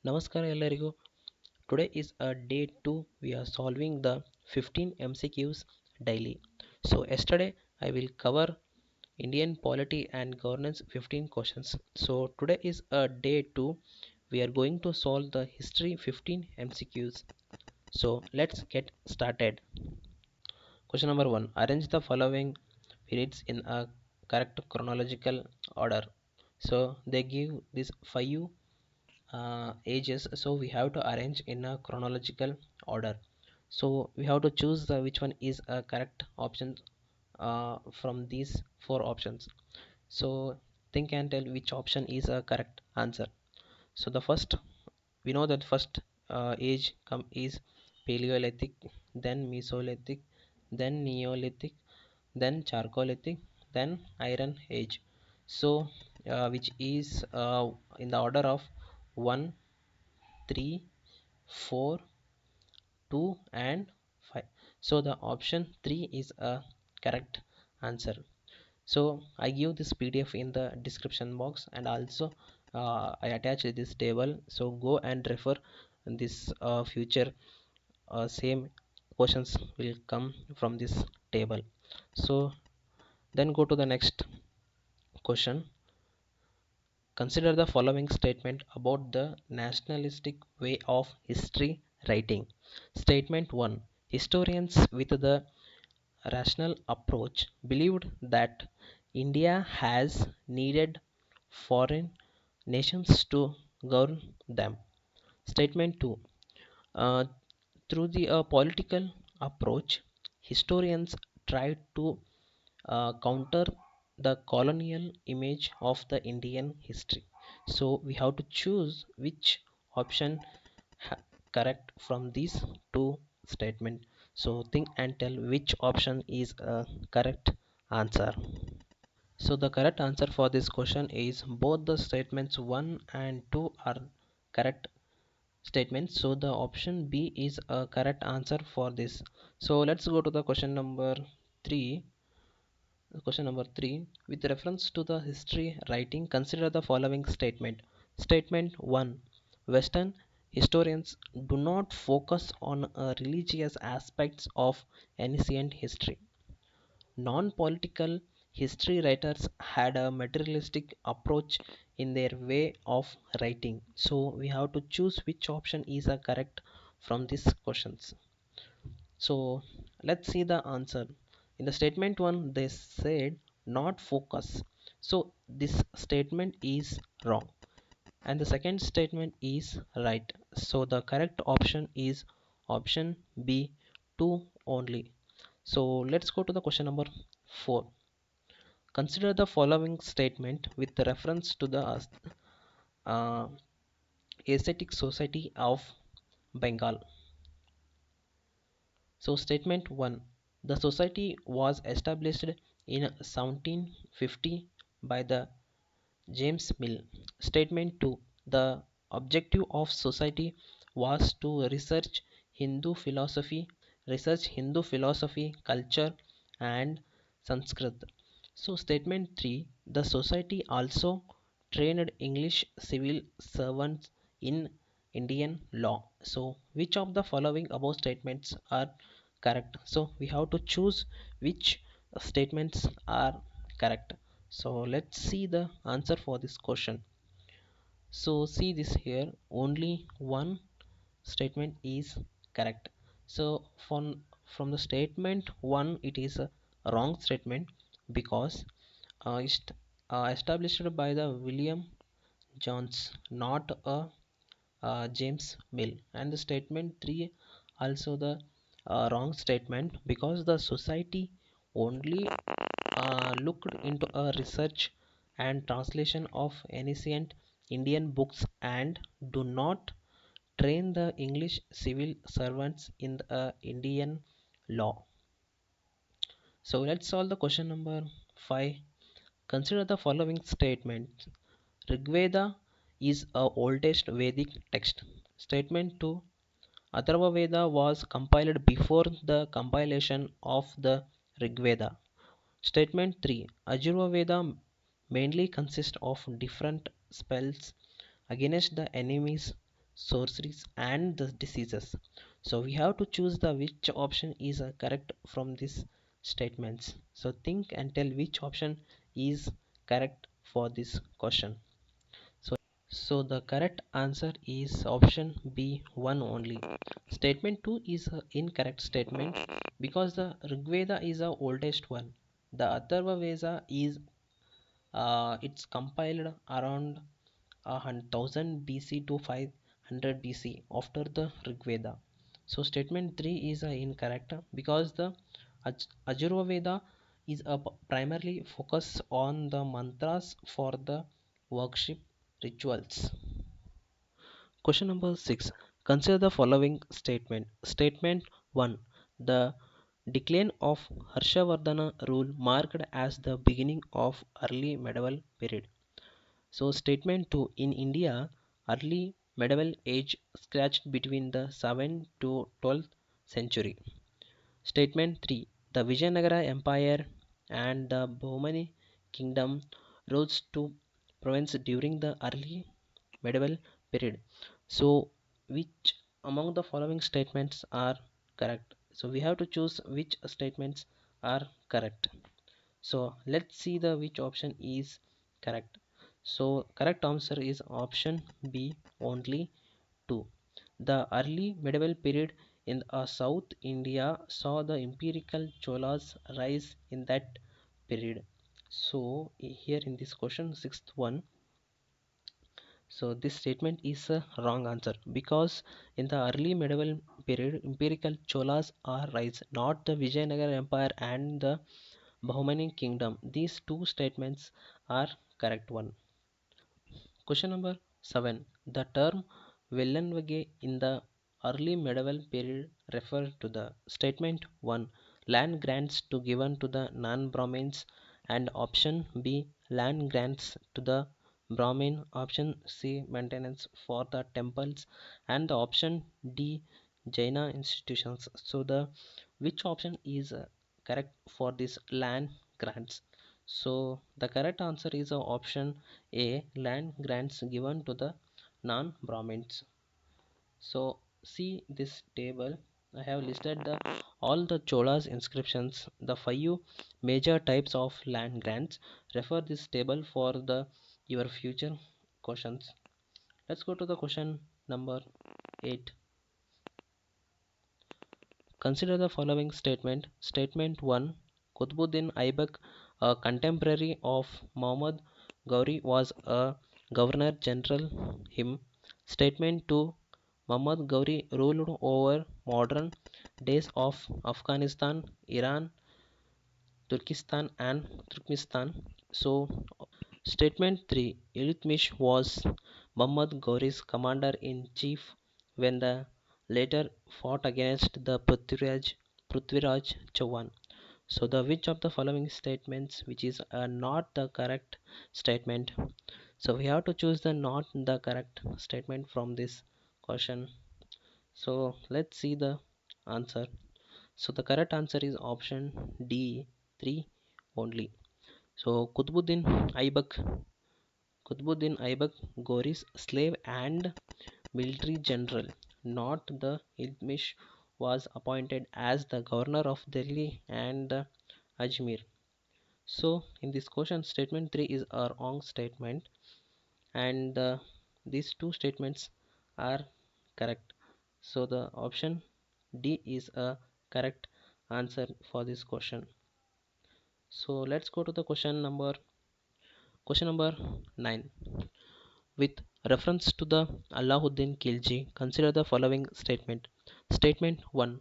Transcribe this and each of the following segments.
Namaskar ellarigu. Today is a day 2. We are solving the 15 MCQs daily. So yesterday I will cover Indian polity and governance 15 questions. So today is a day 2. We are going to solve the history 15 MCQs. So let's get started. Question number 1. Arrange the following periods in a correct chronological order. So they give this 5 ages, so we have to arrange in a chronological order. So we have to choose which one is a correct option from these four options. So think and tell which option is a correct answer. So the first, we know that first age come is Paleolithic, then Mesolithic, then Neolithic, then Chalcolithic, then Iron Age. So which is in the order of 1, 3, 4, 2 and 5. So the option 3 is a correct answer. So I give this PDF in the description box, and also I attach this table, so go and refer this future same questions will come from this table. So then go to the next question. Consider the following statement about the nationalistic way of history writing. Statement 1. Historians with the rational approach believed that India has needed foreign nations to govern them. Statement 2. Uh, Through the political approach, historians tried to counter the colonial image of the Indian history. So we have to choose which option correct from these two statements. So think and tell which option is a correct answer. So the correct answer for this question is both the statements 1 and 2 are correct statements. So the option B is a correct answer for this. So let's go to the question number 3. Question number 3. With reference to the history writing, consider the following statement. Statement 1. Western historians do not focus on religious aspects of ancient history. Non-political history writers had a materialistic approach in their way of writing. So we have to choose which option is correct from these questions. So let's see the answer. In the statement 1, they said not focus. So this statement is wrong. And the second statement is right. So the correct option is option B, 2 only. So let's go to the question number 4. Consider the following statement with reference to the uh, Ascetic Society of Bengal. So statement 1. The society was established in 1750 by the James Mill. Statement 2. The objective of society was to research Hindu philosophy, culture and Sanskrit. So statement 3. The society also trained English civil servants in Indian law. So which of the following above statements are correct? So we have to choose which statements are correct. So let's see the answer for this question. So see this here, only one statement is correct. So from the statement 1, it is a wrong statement because it's established by the William Jones, not a James Mill. And the statement 3 also the wrong statement because the society only looked into a research and translation of ancient Indian books and do not train the English civil servants in the Indian law. So let's solve the question number 5. Consider the following statement. Rigveda is a oldest Vedic text. Statement 2. Atharva Veda was compiled before the compilation of the Rigveda. Statement 3. Ajurva Veda mainly consists of different spells against the enemies sorceries and the diseases. So we have to choose the which option is correct from these statements. So think and tell which option is correct for this question. So the correct answer is option B, one only. Statement 2 is an incorrect statement because the Rigveda is the oldest one. The Atharva Veda is it's compiled around 1000 BC to 500 BC after the Rigveda. So statement 3 is incorrect because the Ajurva Veda is primarily focus on the mantras for the worship rituals. Question number 6. Consider the following statement. Statement 1. The decline of Harshavardhana rule marked as the beginning of early medieval period. So statement 2. In India, early medieval age stretched between the 7th to 12th century. Statement 3. The Vijayanagara Empire and the Bahmani kingdom rose to province during the early medieval period. So which among the following statements are correct? So we have to choose which statements are correct. So let's see the which option is correct. So correct answer is option B, only 2. The early medieval period in South India saw the empirical Cholas rise in that period. So here in this question, sixth one, so this statement is a wrong answer because in the early medieval period, empirical Cholas are rise, not the Vijayanagara Empire and the Bahmani kingdom. These two statements are correct one. Question number 7. The term Vellanvage in the early medieval period refer to the statement 1. Land grants to given to the non-Brahmins, and option B. Land grants to the Brahmin, option C. Maintenance for the temples, and the option D. Jaina institutions. So the which option is correct for this land grants? So the correct answer is option A, land grants given to the non-Brahmins. So see this table. I have listed the all the Cholas inscriptions, the five major types of land grants. Refer this table for the your future questions. Let's go to the question number 8. Consider the following statement. Statement 1. Qutbuddin Aibak, a contemporary of Muhammad Ghori, was a governor general. Him. Statement 2. Muhammad Ghori ruled over modern days of Afghanistan, Iran, Turkestan, and Turkmenistan. So, statement 3. Iltutmish was Muhammad Ghori's commander in chief when the latter fought against the Prithviraj Chauhan. So the which of the following statements which is not the correct statement? So we have to choose the not the correct statement from this question. So let's see the answer. So the correct answer is option D, 3 only. So Qutbuddin Aibak, Ghori's slave and military general, not the Iltmish, was appointed as the governor of Delhi and Ajmer. So in this question, statement 3 is a wrong statement, and these two statements are correct. So the option D is a correct answer for this question. So let's go to the question number 9. With reference to the Alauddin Khilji, consider the following statement. Statement 1.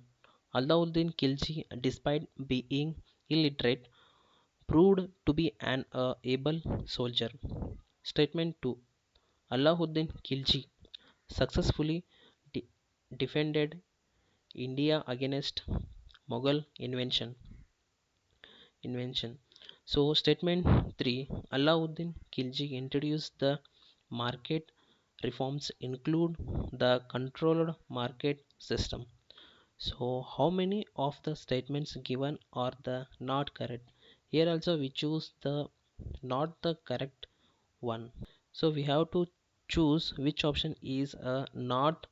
Alauddin Khilji, despite being illiterate, proved to be an able soldier. Statement 2. Alauddin Khilji successfully de- defended India against Mughal invention. So statement 3. Alauddin Khilji introduced the market reforms include the controlled market system. So how many of the statements given are the not correct? Here also we choose the not the correct one. So we have to choose which option is not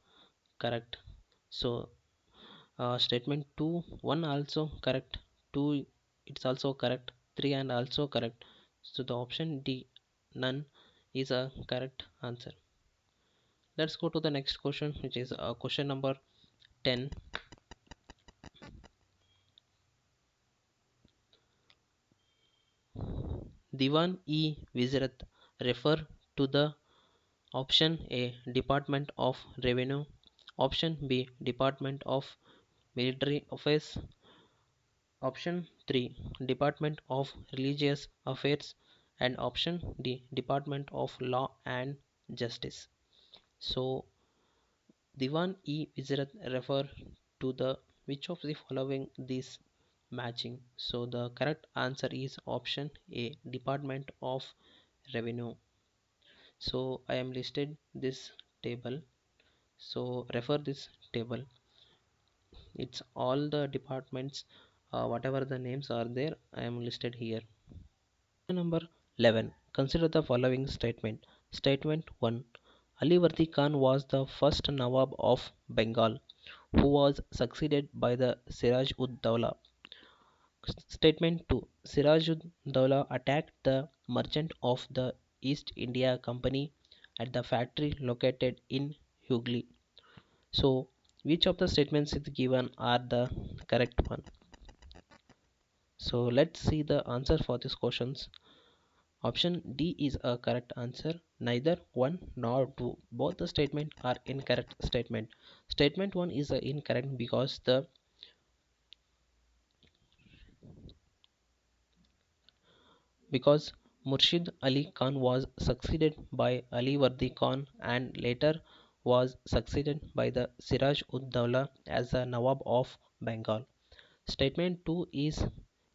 correct. So statement 2 1 also correct, 2 it's also correct, 3 and also correct. So the option D, none, is a correct answer. Let's go to the next question, which is question number 10. Diwan e Wizrat refer to the option A, Department of Revenue, option B, Department of Military Affairs, option 3, Department of Religious Affairs, and option D, Department of Law and Justice. So Diwan e Wizrat refer to the which of the following these matching. So the correct answer is option A, Department of Revenue. So I am listed this table. So refer this table. It's all the departments, whatever the names are there, I am listed here. Number 11. Consider the following statement. Statement 1. Ali Wordi Khan was the first Nawab of Bengal who was succeeded by the Siraj ud Dawla. Statement 2. Siraj ud Dawla attacked the merchant of the East India Company at the factory located in Hugli. So, which of the statements is given are the correct one? So, let's see the answer for these questions. Option D is a correct answer. Neither 1 nor 2. Both the statement are incorrect statement. Statement 1 is incorrect because Murshid Ali Khan was succeeded by Ali Wardi Khan and later was succeeded by the Siraj ud Dawla as the Nawab of Bengal. Statement 2 is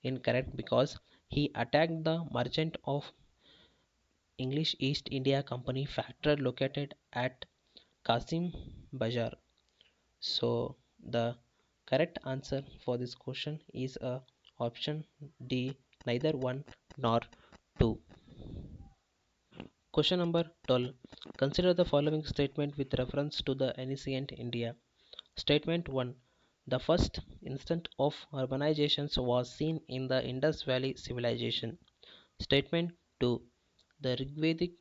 incorrect because he attacked the merchant of English East India Company factory located at Qasim Bazar. So the correct answer for this question is option D, neither 1 nor 2. Question number 12. Consider the following statement with reference to the ancient India. Statement 1. The first instant of urbanization was seen in the Indus Valley civilization. Statement 2. The Rigvedic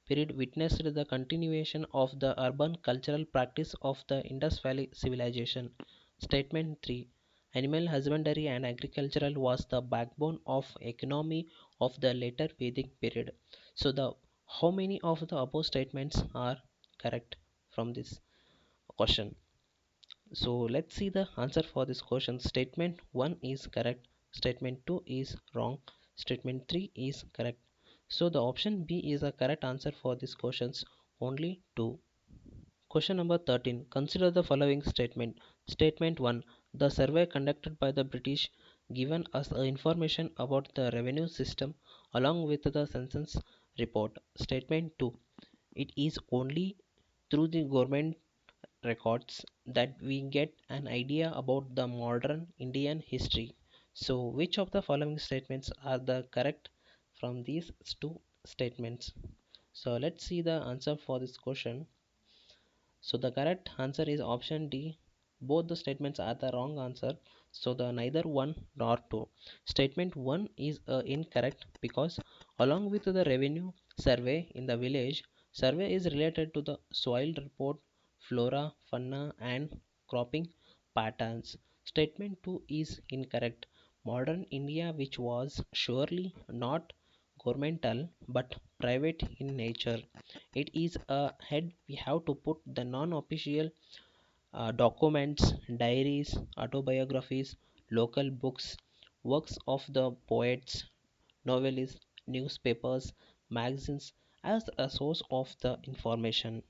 period witnessed the continuation of the urban cultural practice of the Indus Valley civilization. Statement 3. Animal husbandry and agricultural was the backbone of economy of the later Vedic period. So the how many of the above statements are correct from this question? So let's see the answer for this question. Statement 1 is correct, statement 2 is wrong, statement 3 is correct. So the option B is the correct answer for these questions, only 2. Question number 13. Consider the following statement. Statement 1. The survey conducted by the British given us information about the revenue system along with the census report. Statement 2. It is only through the government records that we get an idea about the modern Indian history. So, which of the following statements are the correct from these two statements? So, let's see the answer for this question. So, the correct answer is option D. Both the statements are the wrong answer. So, the neither 1 nor 2. Statement 1 is incorrect because along with the revenue survey in the village, survey is related to the soil report, flora, fauna, and cropping patterns. Statement 2 is incorrect. Modern India, which was surely not governmental but private in nature, it is ahead. We have to put the non-official documents, diaries, autobiographies, local books, works of the poets, novelists, newspapers, magazines as a source of the information.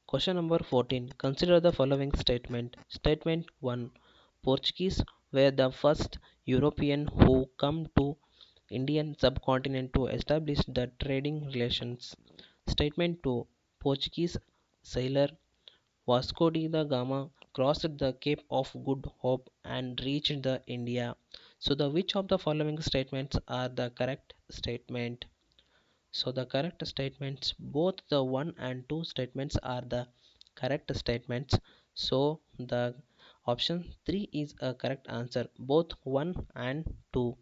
Question number 14. Consider the following statement. Statement 1. Portuguese were the first European who come to Indian subcontinent to establish the trading relations. Statement 2. Portuguese sailor Vasco da Gama crossed the Cape of Good Hope and reached the India. So the which of the following statements are the correct statement? So the correct statements, both the 1 and 2 statements are the correct statements. So the option 3 is a correct answer, both 1 and 2.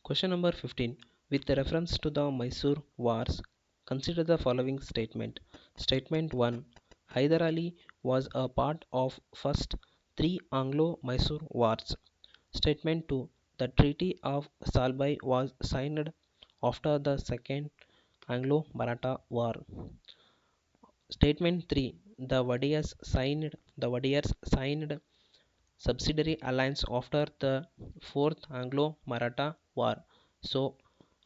Question number 15. With reference to the Mysore Wars, consider the following statement. Statement 1. Hyder Ali was a part of first 3 Anglo-Mysore Wars. Statement 2. The Treaty of Salbai was signed after the Second Anglo-Maratha War. Statement 3. The Wadias signed subsidiary alliance after the Fourth Anglo-Maratha War. So,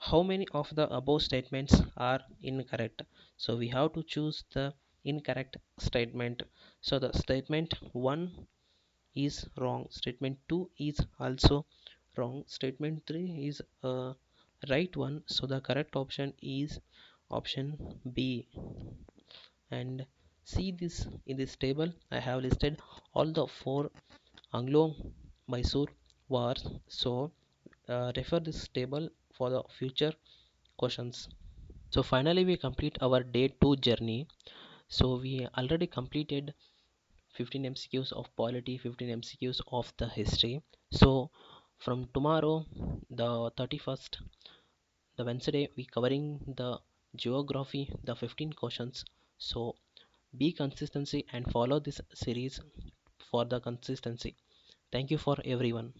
how many of the above statements are incorrect? So, we have to choose the incorrect statement. So, the statement 1 is wrong. Statement 2 is also wrong. Statement 3 is a right one. So, the correct option is option B. And see this in this table, I have listed all the 4 Anglo-Mysore wars. So refer this table for the future questions. So finally we complete our day 2 journey. So we already completed 15 MCQs of polity, 15 MCQs of the history. So from tomorrow, the 31st, the Wednesday, we covering the geography, the 15 questions. So be consistency and follow this series for the consistency. Thank you for everyone.